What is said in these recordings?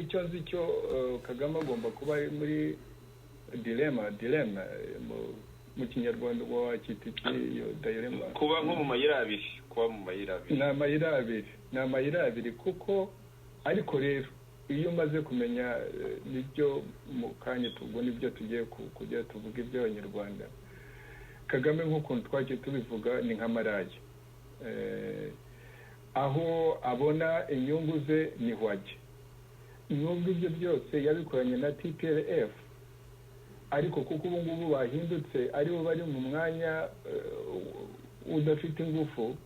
icyo nzi cyo Kagame agomba kuba muri dilema mu kinyarwanda wakita iki iyo dilema kuba nko mu mayira abiri ni amayira abiri kuko ariko rero iyo umaze kumenya nibyo mu kanya tubwo nibyo tugiye kujya tuvuga iby'abanyarwanda Kagame nk'ukuntu twagiye tubivuga ni nk'amarage aho abona inyungu ze niho ajya nubwo ibyo byose yabikoranye na TPLF ariko kuko ubu ngubu bahindutse aribo bari mu mwanya udafite ingufu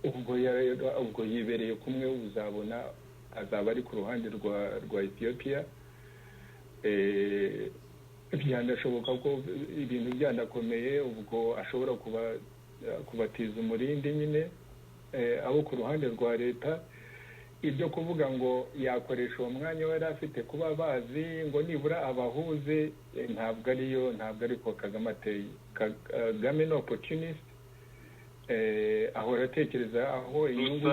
ubwo yibereye kumwe uzabona azaba ari ku ruhande rwa Ethiopia byanashoboka ko ibintu byanakomeye ubwo ashobora kubatiza umurindi nyine abo ku ruhande rwa leta ibyo kuvuga ngo yakoresha uwo mwanya we yari afite kuba bazi ngo nibura abahuze ntabwo ariko Kagame ateye. Kagame ni opportunist ahora atekereza aho inyungu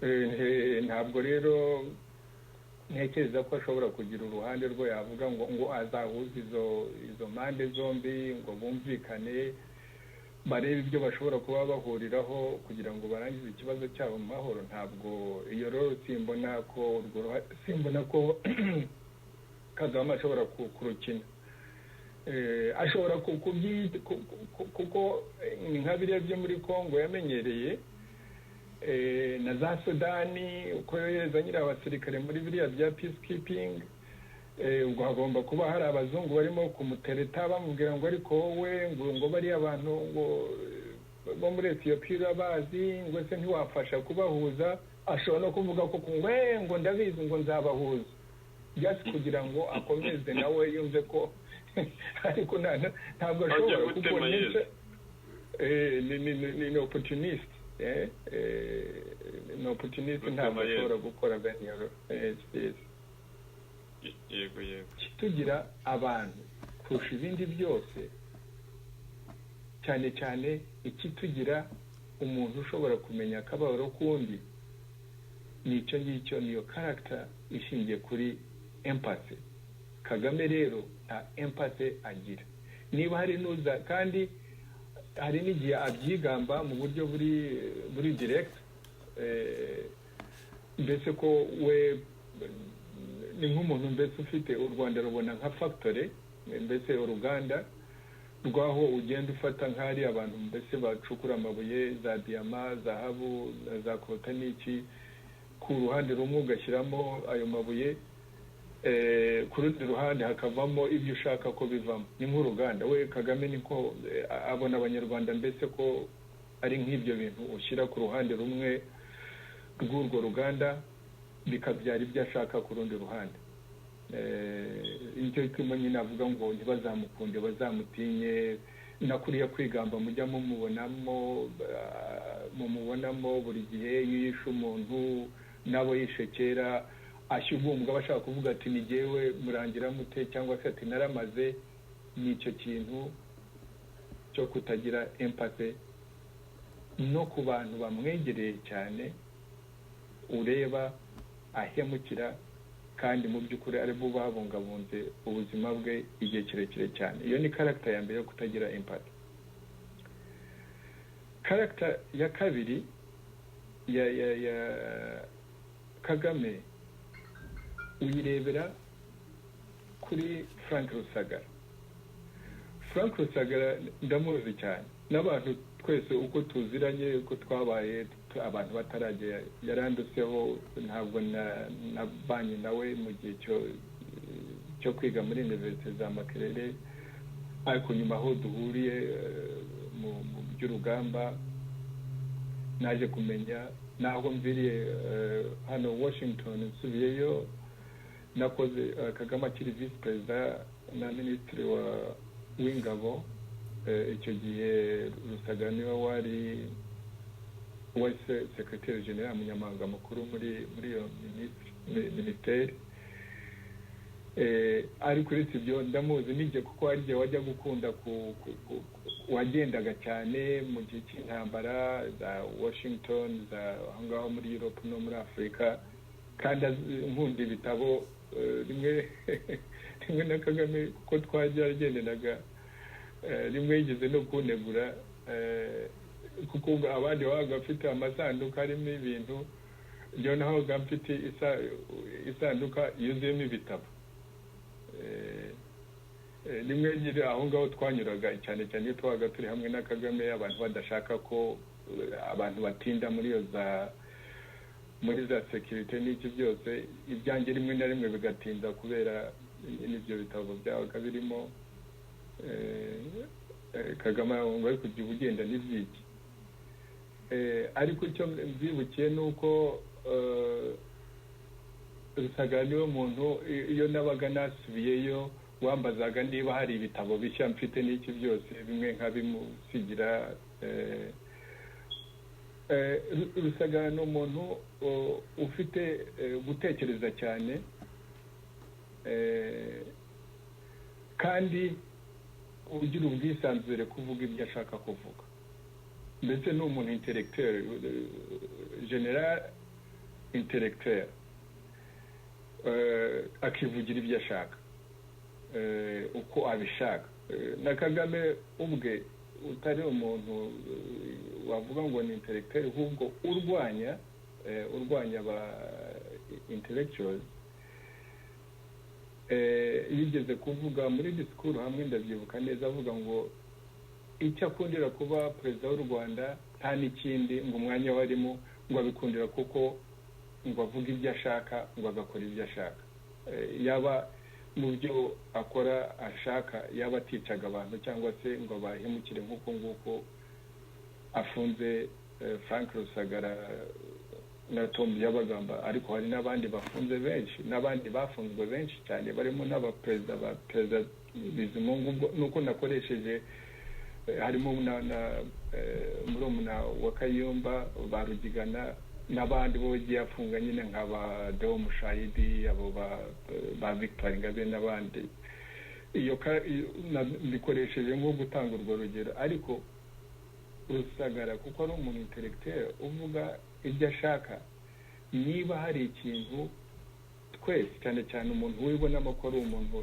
ze ntabwo rero ntekereza ko ashobora kugira uruhande rwo yavuga ngo azahuze izo mpande zombi ngo bumvikane barebe ibyo bashobora kuba bahuriraho kugira ngo barangize ikibazo cyabo mu mahoro. Ntabwo iyo rero simbona ko Kagame ashobora kurukina ashobora kuko ni nka biriya byo muri Congo yamenyereye na za Sudani uko yohereza nyiri abasirikare muri biriya bya peacekeeping ubwo hagomba kuba hari abazungu barimo kumutereta bamubwira ngo ariko wowe ngo bari abantu ngo bo muri Ethiopia urabazi ngo se ntiwafasha kubahuza ashobora no kuvuga ko ngo ndabizi ngo nzabahuza just kugira ngo akomeze nawe yumve ko ariko ntabwo ashobora kubonesha ni opportunist ni opportunist ntabwo ashobora gukora bene yego tugira abantu kurusha ibindi byose cyane cyane ikitugira umuntu ushobora kumenya akababaro k'undi nicyo ngicyo niyo character ishingiye kuri empathy. Kagame rero nta empathy agira niba hari nuza kandi hari n'igihe abyigamba mu buryo buri direct mbese ko we ni nk'umuntu mbese ufite u Rwanda rubona nka factory mbese uruganda rwaho ugenda ufata nk'ari abantu mbese bacukura amabuye za diyama zahabu za kota n'iki ku ruhande rumwe ugashyiramo ayo mabuye ku rundi ruhande hakavamo ibyo ushaka ko bivamo ni nk'uruganda. We Kagame niko abona abanyarwanda mbese ko ari nk'ibyo bintu ushyira ku ruhande rumwe rw'urwo ruganda bikabyara ibyo ashaka ku rundi ruhande. Icyo cyuma nyine avuga ngo ntibazamukunde bazamutinye na kuriya kwigamba mujya mumubonamo buri gihe yishe umuntu nabo yishekera ashyugumbwa bashaka kuvuga ati ni jyewe murangira mute cyangwa se ati naramaze. n'icyo kintu cyo kutagira empathy no ku bantu bamwegereye cyane ureba ahemukira kandi mu by'ukuri ari bo babungabunze ubuzima bwe igihe kirekire cyane. Iyo ni character ya mbere yo kutagira empathy. Character ya kabiri ya Kagame uyirebera kuri Frank Rusagara. Frank Rusagara ndamuzi cyane n'abantu twese uko tuziranye uko twabaye abantu bataragera yaranduseho ntabwo na banyi nawe mu gihe cyo kwiga muri universite za Makerere ariko nyuma aho duhuriye mu by'urugamba naje kumenya naho mviriye hano Washington nsubiyeyo nakoze Kagame akiri vice president na ministre w'ingabo icyo gihe Rusagara niwe wari secrétaire général munyamabanga mukuru muri iyo ministeri ariko uretse ibyo ndamuzi nijye kuko hari igihe wajya gukunda wagendaga cyane mu gihe cy'intambara za Washington za aho ngaho muri Europe no muri Afurika kandi nkunda ibitabo rimwe na Kagame kuko twajyagendanaga rimwe yigeze no kunegura kuko abandi babaga bafite amasanduka harimo ibintu njyewe naho mfite isanduka yuzuyemo ibitabo rimwe nyine aho ngaho twanyuraga cyane cyane iyo twabaga turi hamwe na Kagame abantu badashaka ko abantu batinda muri za security n'iki byose ibyanjye rimwe na rimwe bigatinda kubera n'ibyo bitabo byabaga birimo Kagame ngo ari kujya ugenda n'ibyiki ariko icyo mbyibukiye ni uko Rusagara niwe muntu iyo nabaga nasubiyeyo wambazaga niba hari ibitabo bishya mfite n'iki byose bimwe nkabimusigira Rusagara ni umuntu ufite gutekereza cyane kandi ugira ubwisanzure kuvuga ibyo ashaka kuvuga ndetse ni umuntu intellectuel general intellectuel akivugira ibyo ashaka uko abishaka na Kagame ubwe utari umuntu wavuga ngo ni intellectuel ahubwo urwanya aba intellectuals yigeze kuvuga muri disikuru hamwe ndabyibuka neza avuga ngo icyo akundira kuba perezida w'u Rwanda nta n'ikindi ngo umwanya warimo ngo abikundira kuko ngo avuga ibyo ashaka ngo agakora ibyo ashaka yaba mu byo akora ashaka yaba aticaga abantu cyangwa se ngo bahemukire nk'uko nguko afunze Frank Rusagara na Tom Byabagamba ariko hari n'abandi bafunze benshi n'abandi bafunzwe benshi cyane barimo n'abaperezida ba perezida Bizimungu nuko nakoresheje harimo na murumuna wa Kayumba barugigana n'abandi bo giye afunga nyine nk'aba Deo Mushahidi abo ba Victor Ngabe n'abandi iyo bikoresheje nko gutanga urwo rugero ariko Rusagara kuko ari umuntu intellectuel uvuga ibyo ashaka niba hari ikintu twese cyane cyane umuntu wibonamo ko ari umuntu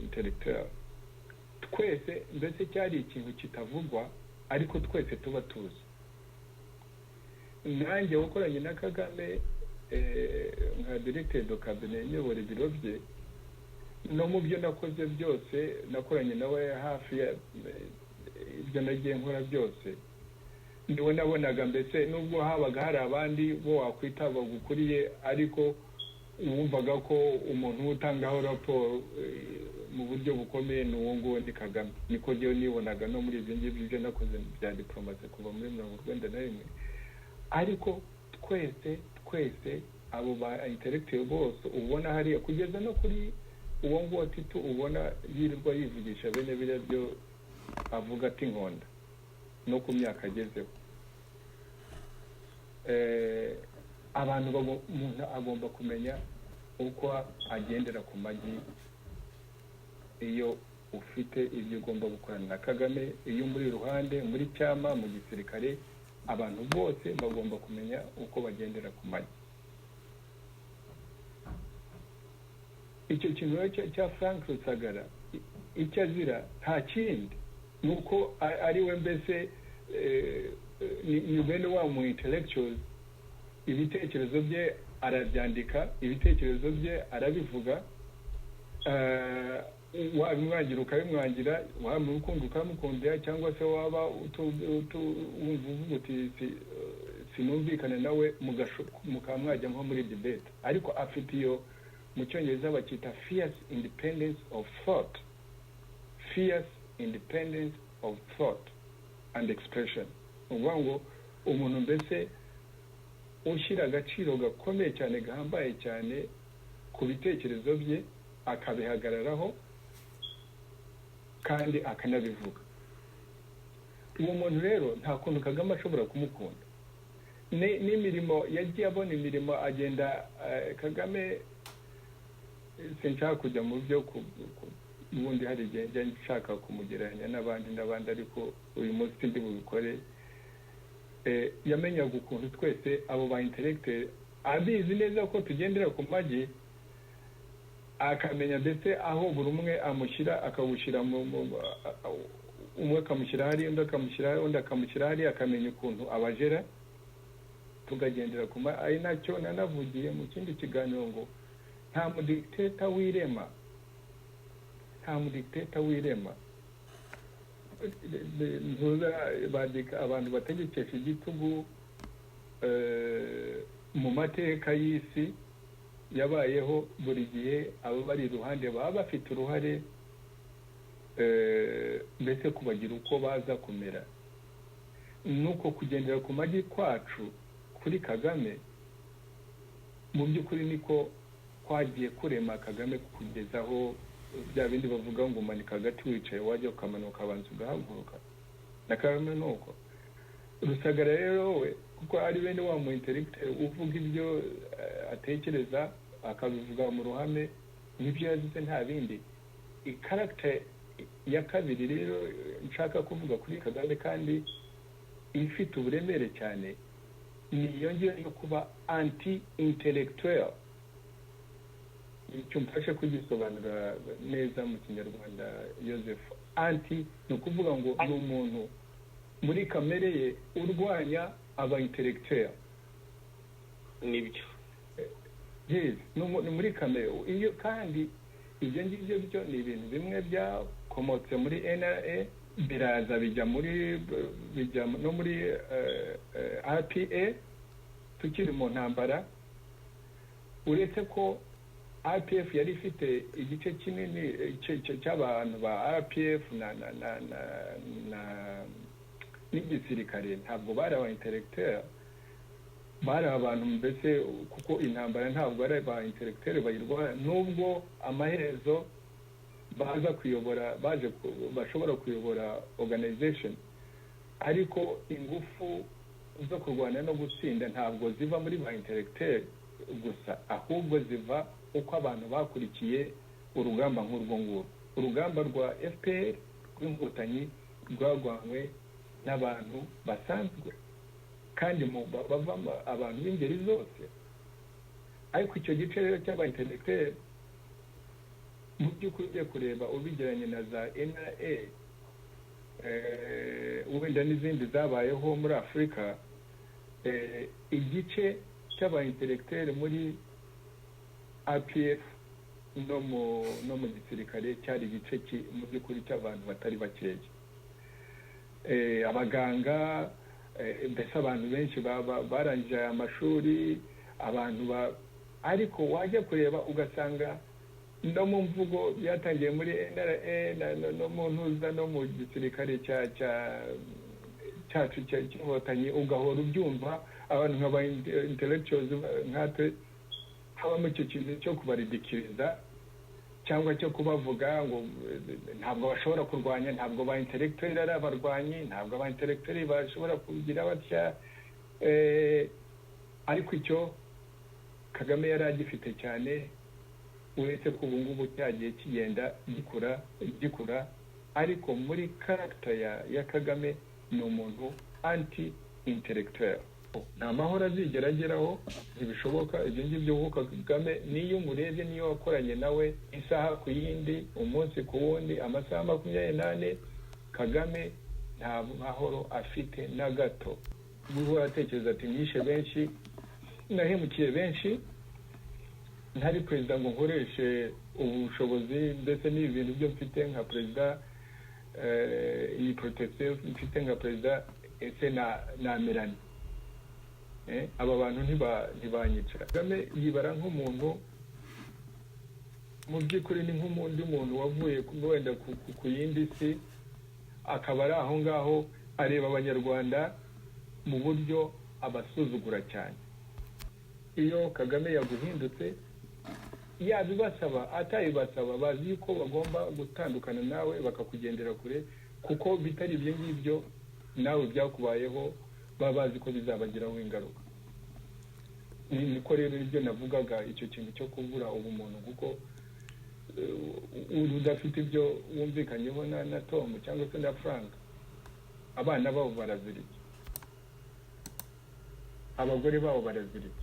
intellectuel twese mbese cyari ikintu kitavugwa ariko twese tuba tuzi nanjye ukoranye na Kagame nka directeur de cabinet nyobora ibiro bye no mu byo nakoze byose nakoranye nawe hafi ibyo nagiye nkora byose niwe nabonaga mbese nubwo habaga hari abandi bo wakwita bagukuriye ariko wumvaga ko umuntu utangaho raporo mu buryo bukomeye ni uwo nguwo ndi Kagame niko ryo nibonaga no muri ibyo ngibyo ibyo nakoze bya diplomasi kuva muri 1991 ariko twese abo ba intellectual bose ubona hariya kugeza no kuri uwo nguwo Tito ubona yirirwa yivugisha bene biriya byo avuga ati nkonda no ku myaka agezeho abantu umuntu agomba kumenya uko agendera ku magi iyo ufite ibyo ugomba gukorana na Kagame iyo muri ruhande muri cyama mu gisirikare abantu bose bagomba kumenya uko bagendera ku magi icyo kintu cya Frank Rusagara icyo azira nta kindi nuko ari we mbese ni bene wa mu intellectuals ibitekerezo bye arabyandika ibitekerezo bye arabivuga wabimwangira ukabimwangira wamukunda ukamukundira cyangwa se waba uvuga uti sinumvikana nawe mukamwajya nko muri debate ariko afite iyo mu cyongereza bakita fierce independence of thought and expression uvuga ngo umuntu mbese ushyira agaciro gakomeye cyane gahambaye cyane ku bitekerezo bye akabihagararaho kandi akanabivuga uwo muntu rero nta kuntu Kagame ashobora kumukunda n'imirimo yagiye abona imirimo agenda Kagame sinshaka kujya mu byo ubundi hari igihe nshaka kumugereranya n'abandi ariko uyu munsi ndi bubikore yamenyaga ukuntu twese abo ba intellectual abizi neza ko tugendera ku magi akamenya ndetse aho buri umwe amushyira akawushyira umwe akamushyira hari undi akamushyira hari akamenya ukuntu abajera tukagendera ku magi. ari nacyo nanavugiye mu kindi kiganiro ngo nta mudikiteta wirema abantu bategekesha igitugu mu mateka y'isi yabayeho buri gihe abo bari iruhande baba bafite uruhare mbese kubagira uko baza kumera. nuko kugendera ku magi kwacu kuri Kagame mu by'ukuri niko kwagiye kurema Kagame kugezaho bya bindi bavuga ngo umanika hagati wicaye wajya ukamanuka abanza ugahaguruka. na Kagame nuko Rusagara rero we kuko ari bene wa mu intellectual uvuga ibyo atekereza akabivuga mu ruhame n'ibyo yazize nta bindi. Character ya kabiri rero nshaka kuvuga kuri Kagame kandi ifite uburemere cyane ni yongeye yo kuba anti intellectual. icyo mfashe kugisobanura neza mu Kinyarwanda Joseph. anti ni ukuvuga ngo ni umuntu muri kamere ye urwanya aba intellectual. nibyo yes ni muri kamere iyo kandi ibyo ngibyo byo ni ibintu bimwe byakomotse muri NRA biraza bijya no muri RPA tukiri mu ntambara. uretse ko RPF yari ifite igice kinini cy'abantu ba RPF n'igisirikare ntabwo bari aba intellectual bari abantu mbese kuko intambara ntabwo ari aba intellectual bayirwana nubwo amaherezo baza kuyobora bashobora kuyobora organization ariko ingufu zo kurwana no gutsinda ntabwo ziva muri ba intellectual gusa ahubwo ziva uko abantu bakurikiye urugamba nk'urwo ngurwo. urugamba rwa FPR rw'inkotanyi rwagwanywe n'abantu basanzwe kandi bavamo abantu b'ingeri zose. ariko icyo gice rero cy'aba intellectual mu by'ukuri ugiye kureba ubigeranye na za NRA wenda n'izindi zabayeho muri Afurika igice cy'aba intellectual muri RPF no mu gisirikare cyari igice mu by'ukuri cy'abantu batari bakeya. abaganga mbese abantu benshi barangije aya mashuri abantu ariko wajya kureba ugasanga no mu mvugo byatangiye muri NRA no mu ntuza no mu gisirikare cyacu cy'inkotanyi ugahora ubyumva abantu nk'aba intellectuals nkatwe habamo icyo kintu cyo kubaridikiriza cyangwa cyo kubavuga ngo ntabwo bashobora kurwanya ntabwo ba intellectual ari abarwanyi ntabwo ba intellectual bashobora kugira batya ariko icyo Kagame yari agifite cyane uretse ko ubu ngubu cyagiye kigenda gikura ariko muri character ya Kagame ni umuntu anti intellectual. nta mahoro azigera ageraho ntibishoboka ibyo ngibyo kuko Kagame niyo umurebye niyo wakoranye nawe isaha ku yindi umunsi ku wundi amasaha 24 Kagame nta mahoro afite na gato. niba uratekereza ati nishe benshi nahemukiye benshi ntari perezida ngo nkoreshe ubushobozi ndetse n'ibintu byo mfite nka perezida iyi protection mfite nka perezida ese nameranye aba bantu ntibanyica. Kagame yibara nk'umuntu mu by'ukuri ni nk'undi muntu wavuye wenda ku yindi si akaba ari aho ngaho areba abanyarwanda mu buryo abasuzugura cyane. iyo Kagame yaguhindutse yabibasaba atayibasaba bazi ko bagomba gutandukana nawe bakakugendera kure kuko bitari ibyo ngibyo nawe byakubayeho babazi ko bizabagiraho ingaruka. niko rero ibyo navugaga icyo kintu cyo kubura ubumuntu kuko udafite ibyo wumvikanyeho na Tom cyangwa se na Frank abana babo baraziritse abagore babo baraziritse